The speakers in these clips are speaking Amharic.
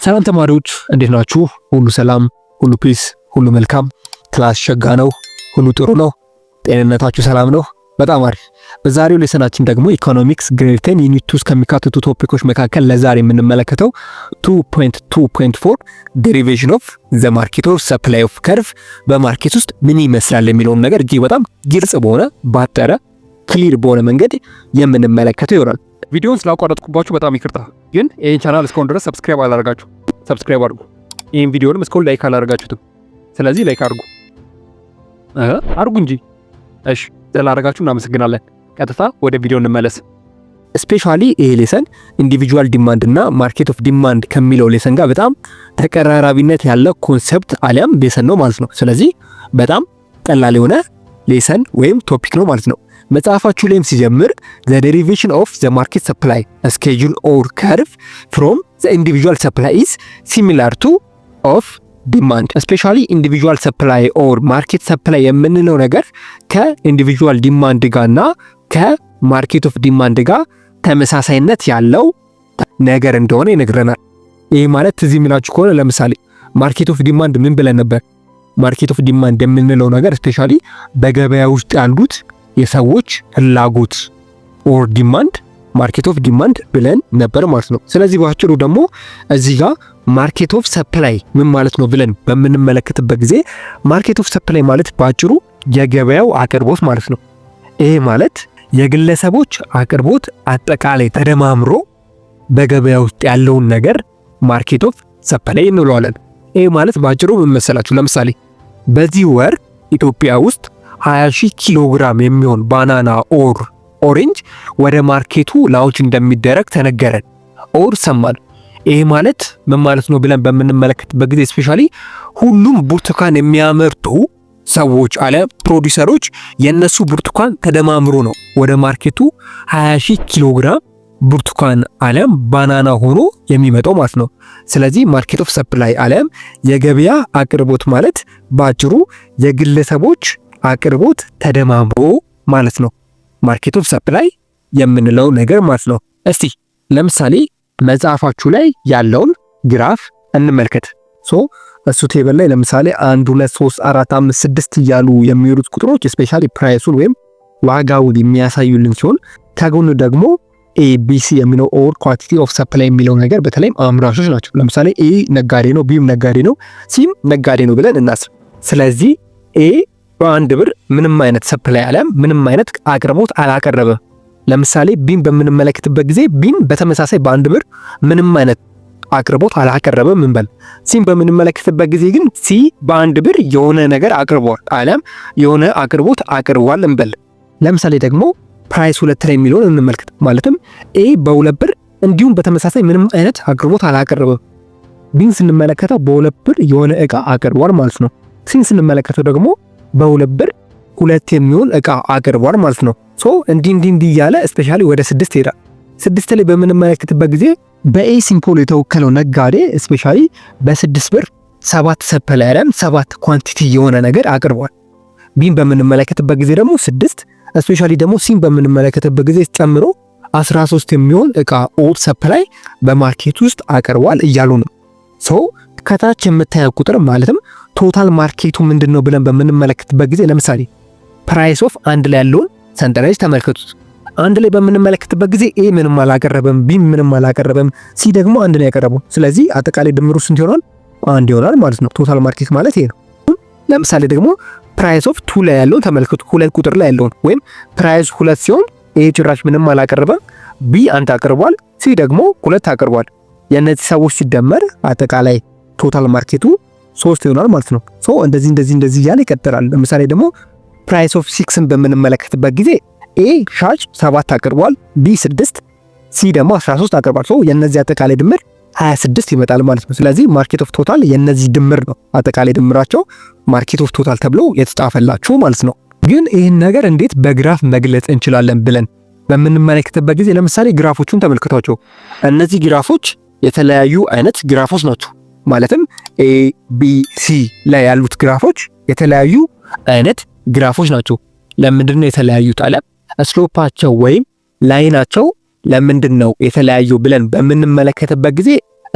ሰላም ተማሪዎች እንዴት ናችሁ? ሁሉ ሰላም፣ ሁሉ ፒስ፣ ሁሉ መልካም፣ ክላስ ሸጋ ነው፣ ሁሉ ጥሩ ነው፣ ጤንነታችሁ ሰላም ነው? በጣም አሪፍ። በዛሬው ሌሰናችን ደግሞ ኢኮኖሚክስ ግሬድ 10 ዩኒት 2 ከሚካተቱ ቶፒኮች መካከል ለዛሬ የምንመለከተው 2.2.4 ዴሪቬሽን ኦፍ ዘ ማርኬት ኦፍ ሰፕላይ ኦፍ ከርቭ በማርኬት ውስጥ ምን ይመስላል የሚለውን ነገር እጅግ በጣም ግልጽ በሆነ ባጠረ ክሊር በሆነ መንገድ የምንመለከተው ይሆናል። ቪዲዮውን ስላቋረጥኩባችሁ በጣም ይቅርታ። ግን ይህን ቻናል እስካሁን ድረስ ሰብስክራይብ አላደረጋችሁ፣ ሰብስክራይብ አድርጉ። ይህን ቪዲዮንም እስካሁን ላይክ አላደረጋችሁትም፣ ስለዚህ ላይክ አድርጉ እንጂ። እሺ ስላደረጋችሁ እናመሰግናለን። ቀጥታ ወደ ቪዲዮ እንመለስ። ስፔሻሊ ይሄ ሌሰን ኢንዲቪጁዋል ዲማንድ እና ማርኬት ኦፍ ዲማንድ ከሚለው ሌሰን ጋር በጣም ተቀራራቢነት ያለው ኮንሰፕት አሊያም ሌሰን ነው ማለት ነው። ስለዚህ በጣም ቀላል የሆነ ሌሰን ወይም ቶፒክ ነው ማለት ነው። መጽሐፋችሁ ላይም ሲጀምር the derivation of the market supply schedule or curve from the individual supply is similar to of demand especially individual supply or market supply የምንለው ነገር ከኢንዲቪጁዋል ዲማንድ ጋርና ከማርኬት ኦፍ ዲማንድ ጋር ተመሳሳይነት ያለው ነገር እንደሆነ ይነግረናል። ይሄ ማለት እዚህ የሚላችሁ ከሆነ ለምሳሌ ማርኬት ኦፍ ዲማንድ ምን ብለን ነበር? ማርኬት ኦፍ ዲማንድ የምንለው ነገር ስፔሻሊ በገበያ ውስጥ ያሉት የሰዎች ፍላጎት ኦር ዲማንድ ማርኬት ኦፍ ዲማንድ ብለን ነበር ማለት ነው። ስለዚህ በአጭሩ ደግሞ እዚህ ጋር ማርኬት ኦፍ ሰፕላይ ምን ማለት ነው ብለን በምንመለከትበት ጊዜ ማርኬት ኦፍ ሰፕላይ ማለት በአጭሩ የገበያው አቅርቦት ማለት ነው። ይሄ ማለት የግለሰቦች አቅርቦት አጠቃላይ ተደማምሮ በገበያ ውስጥ ያለውን ነገር ማርኬት ኦፍ ሰፕላይ እንለዋለን። ይሄ ማለት በአጭሩ ምን መሰላችሁ? ለምሳሌ በዚህ ወር ኢትዮጵያ ውስጥ 20,000 ኪሎ ግራም የሚሆን ባናና ኦር ኦሬንጅ ወደ ማርኬቱ ላውንች እንደሚደረግ ተነገረን ኦር ሰማን። ይሄ ማለት ምን ማለት ነው ብለን በምንመለከትበት ጊዜ ስፔሻሊ ሁሉም ብርቱካን የሚያመርቱ ሰዎች አለ ፕሮዲዩሰሮች የነሱ ብርቱካን ተደማምሮ ነው ወደ ማርኬቱ 20,000 ኪሎ ግራም ብርቱካን አለም ባናና ሆኖ የሚመጣው ማለት ነው። ስለዚህ ማርኬት ኦፍ ሰፕላይ አለም የገበያ አቅርቦት ማለት ባጭሩ የግለሰቦች አቅርቦት ተደማምሮ ማለት ነው። ማርኬት ኦፍ ሰፕላይ የምንለው ነገር ማለት ነው። እስቲ ለምሳሌ መጽሐፋችሁ ላይ ያለውን ግራፍ እንመልከት። እሱ ቴብል ላይ ለምሳሌ 1 2 3 4 5 6 እያሉ የሚሄዱት ቁጥሮች ስፔሻሊ ፕራይሱን ወይም ዋጋውን የሚያሳዩልን ሲሆን ከጎኑ ደግሞ ኤቢሲ የሚለው ኦር ኳንቲቲ ኦፍ ሰፕላይ የሚለው ነገር በተለይም አምራቾች ናቸው። ለምሳሌ ኤ ነጋዴ ነው፣ ቢም ነጋዴ ነው፣ ሲም ነጋዴ ነው ብለን እናስብ። ስለዚህ ኤ በአንድ ብር ምንም አይነት ሰፕላይ አለም ምንም አይነት አቅርቦት አላቀረበም። ለምሳሌ ቢም በምንመለከትበት ጊዜ ቢም በተመሳሳይ በአንድ ብር ምንም አይነት አቅርቦት አላቀረበም እንበል። ሲም በምንመለከትበት ጊዜ ግን ሲ በአንድ ብር የሆነ ነገር አቅርቧል አለም የሆነ አቅርቦት አቅርቧል እንበል። ለምሳሌ ደግሞ ፕራይስ 2 ላይ የሚለውን እንመልከት። ማለትም ኤ በ2 ብር እንዲሁም በተመሳሳይ ምንም አይነት አቅርቦት አላቀረበም። ቢን ስንመለከተው በ2 ብር የሆነ እቃ አቅርቧል ማለት ነው። ሲን ስንመለከተው ደግሞ በ2 ብር 2 የሚሆን እቃ አቅርቧል ማለት ነው። እንዲህ እያለ ስፔሻሊ ወደ 6 ይሄዳል። 6 ላይ በምንመለከትበት ጊዜ በኤ ሲምፖል የተወከለው ነጋዴ ስፔሻሊ በ6 ብር 7 ሰፕላይ አለም 7 ኳንቲቲ የሆነ ነገር አቅርቧል። ቢን በምንመለከትበት ጊዜ ደግሞ 6 ስፔሻሊ ደግሞ ሲም በምንመለከትበት ጊዜ ጨምሮ 13 የሚሆን እቃ ኦር ሰፕላይ በማርኬት ውስጥ አቅርቧል እያሉ ነው። ከታች የምታየው ቁጥር ማለትም ቶታል ማርኬቱ ምንድነው ብለን በምንመለከትበት ጊዜ ለምሳሌ ፕራይስ ኦፍ አንድ ላይ ያለውን ሰንጠረዥ ተመልከቱት። አንድ ላይ በምንመለከትበት ጊዜ ኤ ምንም አላቀረበም፣ ቢ ምንም አላቀረበም፣ ሲ ደግሞ አንድ ነው ያቀረበው። ስለዚህ አጠቃላይ ድምሩ ስንት ይሆናል? አንድ ይሆናል ማለት ነው። ቶታል ማርኬት ማለት ይሄ ነው። ለምሳሌ ደግሞ ፕራይስ ኦፍ 2 ላይ ያለውን ተመልከቱ። 2 ቁጥር ላይ ያለውን ወይም ፕራይስ 2 ሲሆን ኤ ጭራሽ ምንም አላቀረበም፣ ቢ 1 አቅርቧል፣ ሲ ደግሞ 2 አቅርቧል። የነዚህ ሰዎች ሲደመር አጠቃላይ ቶታል ማርኬቱ 3 ይሆናል ማለት ነው። እንደዚህ እያለ ይቀጥላል። ለምሳሌ ደግሞ ፕራይስ ኦፍ 6ን በምንመለከትበት ጊዜ ኤ ሻጭ 7 አቅርቧል፣ ቢ 6፣ ሲ ደግሞ 13 አቅርቧል። የነዚህ አጠቃላይ ድምር 26 ይመጣል ማለት ነው። ስለዚህ ማርኬት ኦፍ ቶታል የነዚህ ድምር ነው። አጠቃላይ ድምራቸው ማርኬት ኦፍ ቶታል ተብሎ የተጻፈላችሁ ማለት ነው። ግን ይህን ነገር እንዴት በግራፍ መግለጽ እንችላለን ብለን በምንመለከትበት ጊዜ ለምሳሌ ግራፎቹን ተመልክቷቸው። እነዚህ ግራፎች የተለያዩ አይነት ግራፎች ናቸው። ማለትም ኤ ቢ ሲ ላይ ያሉት ግራፎች የተለያዩ አይነት ግራፎች ናቸው። ለምንድን ነው የተለያዩት? አለ ስሎፓቸው ወይም ላይናቸው ለምንድን ነው የተለያዩ ብለን በምንመለከትበት ጊዜ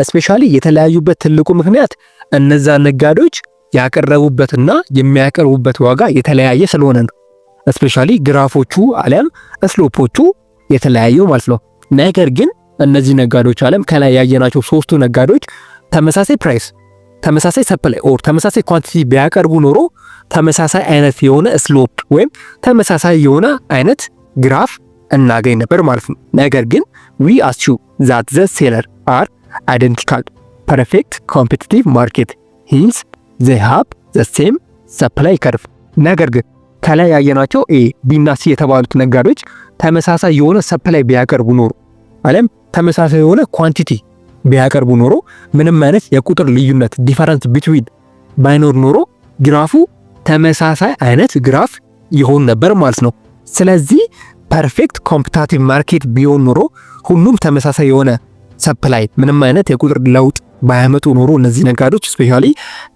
ስፔሻሊ የተለያዩበት ትልቁ ምክንያት እነዛ ነጋዴዎች ያቀረቡበትና የሚያቀርቡበት ዋጋ የተለያየ ስለሆነ ነው። ስፔሻሊ ግራፎቹ አለም ስሎፖቹ የተለያዩ ማለት ነው። ነገር ግን እነዚህ ነጋዴዎች አለም ከላይ ያየናቸው ሶስቱ ነጋዴዎች ተመሳሳይ ፕራይስ፣ ተመሳሳይ ሰፕላይ ኦር ተመሳሳይ ኳንቲቲ ቢያቀርቡ ኖሮ ተመሳሳይ አይነት የሆነ ስሎፕ ወይም ተመሳሳይ የሆነ አይነት ግራፍ እናገኝ ነበር ማለት ነው። ነገር ግን we assume that the seller are identical perfect competitive market hence they have the same supply curve። ነገር ግን ከላይ ያየናቸው ኤ ቢ እና ሲ የተባሉት ነጋዴዎች ተመሳሳይ የሆነ ሰፕላይ ቢያቀርቡ ኖሮ አለም ተመሳሳይ የሆነ ኳንቲቲ ቢያቀርቡ ኖሮ ምንም አይነት የቁጥር ልዩነት ዲፈረንስ ቢትዊን ባይኖር ኖሮ ግራፉ ተመሳሳይ አይነት ግራፍ ይሆን ነበር ማለት ነው። ስለዚህ ፐርፌክት ኮምፒታቲቭ ማርኬት ቢሆን ኖሮ ሁሉም ተመሳሳይ የሆነ ሰፕላይ ምንም አይነት የቁጥር ለውጥ ባያመጡ ኖሮ እነዚህ ነጋዴዎች ስፔሻሊ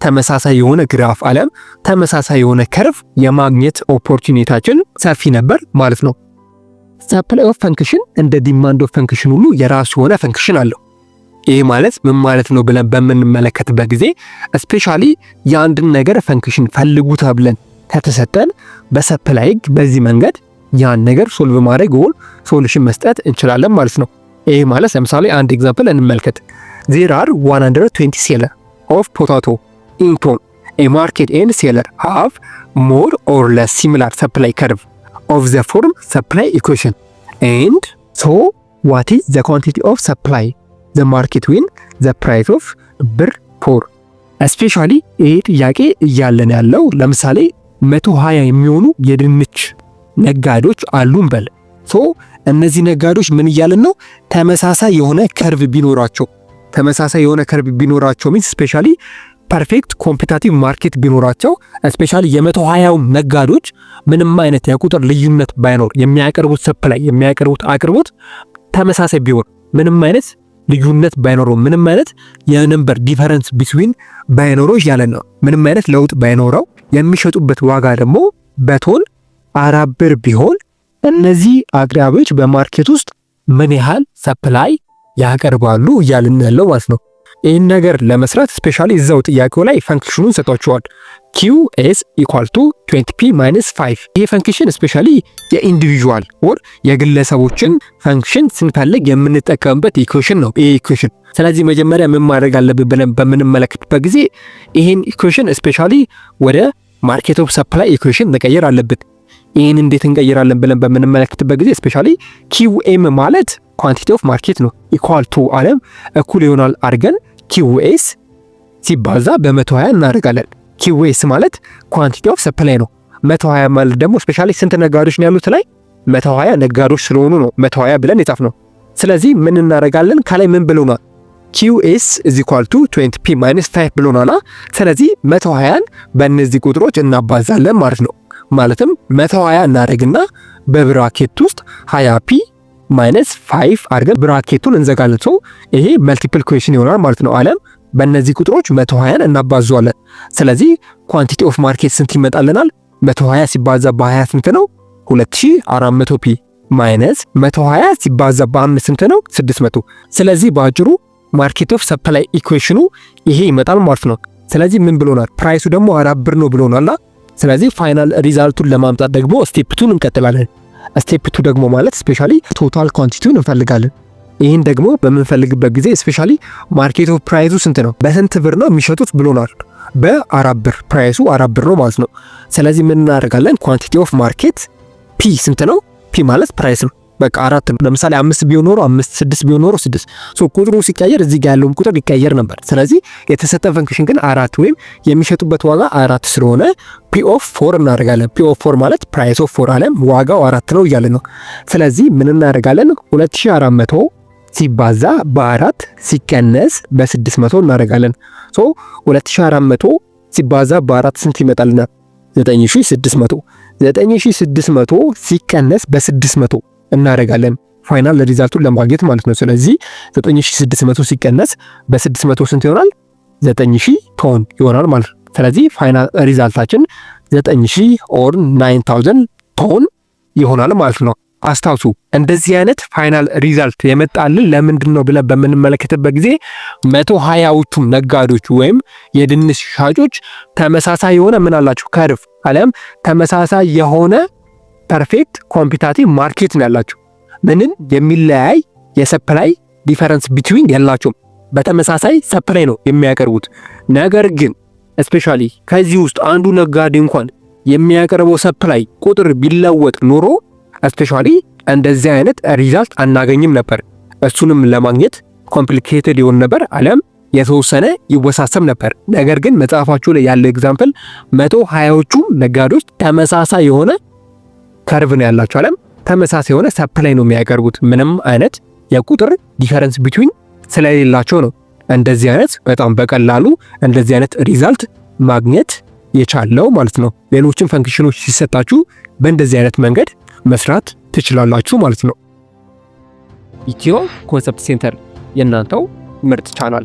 ተመሳሳይ የሆነ ግራፍ አለም ተመሳሳይ የሆነ ከርቭ የማግኘት ኦፖርቹኒቲያችን ሰፊ ነበር ማለት ነው። ሰፕላይ ኦፍ ፈንክሽን እንደ ዲማንድ ኦፍ ፈንክሽን ሁሉ የራሱ የሆነ ፈንክሽን አለው። ይህ ማለት ምን ማለት ነው ብለን በምንመለከትበት ጊዜ ስፔሻሊ የአንድን ነገር ፈንክሽን ፈልጉ ተብለን ከተሰጠን በሰፕላይ ህግ በዚህ መንገድ ያን ነገር ሶልቭ ማድረግ ወል ሶሉሽን መስጠት እንችላለን ማለት ነው። ይህ ማለት ለምሳሌ አንድ ኤግዛምፕል እንመልከት። there are 120 seller of potato in town. A market and seller have more or less similar supply curve of the form supply equation. And so what is the quantity of supply the market win the price of ብር ፎር። ስፔሻሊ ይህ ጥያቄ እያለን ያለው ለምሳሌ 120 የሚሆኑ የድንች ነጋዴዎች አሉን በል። ሶ እነዚህ ነጋዴዎች ምን እያለን ነው? ተመሳሳይ የሆነ ከርቭ ቢኖራቸው ተመሳሳይ የሆነ ከርቭ ቢኖራቸው ሚንስ ስፔሻሊ ፐርፌክት ኮምፒታቲቭ ማርኬት ቢኖራቸው ስፔሻሊ የ120 ነጋዴዎች ምንም አይነት የቁጥር ልዩነት ባይኖር የሚያቀርቡት ሰፕላይ የሚያቀርቡት አቅርቦት ተመሳሳይ ቢሆን ምንም አይነት ልዩነት ባይኖረው ምንም አይነት የነምበር ዲፈረንስ ቢትዊን ባይኖረው እያለን ነው። ምንም አይነት ለውጥ ባይኖረው የሚሸጡበት ዋጋ ደግሞ በቶን 4 ብር ቢሆን እነዚህ አቅራቢዎች በማርኬት ውስጥ ምን ያህል ሰፕላይ ያቀርባሉ እያልን ያለው ማለት ነው። ይህን ነገር ለመስራት ስፔሻሊ እዛው ጥያቄው ላይ ፈንክሽኑን ሰጥቷቸዋል። QS equal to 20p minus 5። ይሄ ፈንክሽን ስፔሻሊ የኢንዲቪጁዋል ኦር የግለሰቦችን ፈንክሽን ስንፈልግ የምንጠቀምበት ኢኩዌሽን ነው ይሄ ኢኩዌሽን። ስለዚህ መጀመሪያ ምን ማድረግ አለብን ብለን በምንመለከትበት ጊዜ ይሄን ኢኩዌሽን ስፔሻሊ ወደ ማርኬት ኦፍ ሰፕላይ ኢኩዌሽን መቀየር አለብን። ይህን እንዴት እንቀይራለን ብለን በምንመለከትበት ጊዜ ስፔሻሊ QM ማለት ኳንቲቲ ኦፍ ማርኬት ነው። ኢኳል ቱ አለም እኩል ይሆናል አድርገን QS ሲባዛ በ120 እናደርጋለን። QS ማለት ኳንቲቲ ኦፍ ሰፕላይ ነው። 120 ማለት ደግሞ ስፔሻሊ ስንት ነጋዴዎች ነው ያሉት ላይ 120 ነጋዴዎች ስለሆኑ ነው 120 ብለን የጻፍነው። ስለዚህ ምን እናደርጋለን? ከላይ ምን ብሎናል? QS is equal to 20p minus 5 ብሎናል። ስለዚህ 120ን በእነዚህ ቁጥሮች እናባዛለን ማለት ነው። ማለትም 120 እናደርግና በብራኬት ውስጥ 20p ማይነስ 5 አድርገን ብራኬቱን እንዘጋለን። ሰው ይሄ መልቲፕል ኩዌሽን ይሆናል ማለት ነው። አለም በእነዚህ ቁጥሮች 120ን እናባዛዋለን። ስለዚህ ኳንቲቲ ኦፍ ማርኬት ስንት ይመጣልናል? 120 ሲባዛ በ20 ስንት ነው? 2400p ማይነስ 120 ሲባዛ በ5 ስንት ነው? 600። ስለዚህ በአጭሩ ማርኬት ኦፍ ሰፕላይ ኢኩዌሽኑ ይሄ ይመጣል ማለት ነው። ስለዚህ ምን ብሎናል? ፕራይሱ ደግሞ 4 ብር ነው ብሎናል። ስለዚህ ፋይናል ሪዛልቱን ለማምጣት ደግሞ ስቴፕ 2 እንቀጥላለን። ስቴፕ 2 ደግሞ ማለት ስፔሻሊ ቶታል ኳንቲቲውን እንፈልጋለን። ይህን ደግሞ በምንፈልግበት ጊዜ ስፔሻሊ ማርኬት ኦፍ ፕራይሱ ስንት ነው? በስንት ብር ነው የሚሸጡት ብሎናል? በ4 ብር። ፕራይሱ 4 ብር ነው ማለት ነው። ስለዚህ ምን እናደርጋለን? ኳንቲቲ ኦፍ ማርኬት ፒ ስንት ነው? ፒ ማለት ፕራይስ ነው። በቃ 4 ነው። ለምሳሌ 5 ቢሆን ኖሮ 5፣ 6 ቢሆን ኖሮ 6። ሶ ቁጥሩ ሲቀየር እዚህ ጋር ያለውም ቁጥር ይቀየር ነበር። ስለዚህ የተሰጠ ፈንክሽን ግን 4 ወይም የሚሸጡበት ዋጋ 4 ስለሆነ ፒ ኦፍ 4 እናደርጋለን። ፒ ኦፍ 4 ማለት ፕራይስ ኦፍ 4 አለም ዋጋው 4 ነው እያለ ነው። ስለዚህ ምን እናደርጋለን? 2400 ሲባዛ በ4 ሲቀነስ በ600 እናደርጋለን። ሶ 2400 ሲባዛ በ4 ስንት ይመጣልናል? 9600። 9600 ሲቀነስ በ600 እናደርጋለን ፋይናል ሪዛልቱን ለማግኘት ማለት ነው። ስለዚህ 9600 ሲቀነስ በ600 ስንት ይሆናል? 9000 ቶን ይሆናል ማለት ነው። ስለዚህ ፋይናል ሪዛልታችን 9000 ኦር 9000 ቶን ይሆናል ማለት ነው። አስታውሱ። እንደዚህ አይነት ፋይናል ሪዛልት የመጣልን ለምንድን ነው ብለን በምንመለከትበት ጊዜ 120ዎቹም ነጋዴዎች ወይም የድንች ሻጮች ተመሳሳይ የሆነ ምን አላቸው ከርቭ አለም ተመሳሳይ የሆነ ፐርፌክት ኮምፒታቲቭ ማርኬት ነው ያላቸው። ምንም የሚለያይ የሰፕላይ ዲፈረንስ ቢትዊን የላቸውም። በተመሳሳይ ሰፕላይ ነው የሚያቀርቡት። ነገር ግን ስፔሻሊ ከዚህ ውስጥ አንዱ ነጋዴ እንኳን የሚያቀርበው ሰፕላይ ቁጥር ቢለወጥ ኖሮ ስፔሻሊ እንደዚህ አይነት ሪዛልት አናገኝም ነበር። እሱንም ለማግኘት ኮምፕሊኬትድ ይሆን ነበር፣ አለም የተወሰነ ይወሳሰብ ነበር። ነገር ግን መጽሐፋችሁ ላይ ያለ ኤግዛምፕል 120ዎቹ ነጋዴዎች ተመሳሳይ የሆነ ከርቭ ነው ያላቸው፣ አለም ተመሳሳይ የሆነ ሰፕላይ ነው የሚያቀርቡት። ምንም አይነት የቁጥር ዲፈረንስ ቢትዊን ስለሌላቸው ነው እንደዚህ አይነት በጣም በቀላሉ እንደዚህ አይነት ሪዛልት ማግኘት የቻለው ማለት ነው። ሌሎችን ፈንክሽኖች ሲሰጣችሁ በእንደዚህ አይነት መንገድ መስራት ትችላላችሁ ማለት ነው። ኢትዮ ኮንሰፕት ሴንተር የእናንተው ምርጥ ቻናል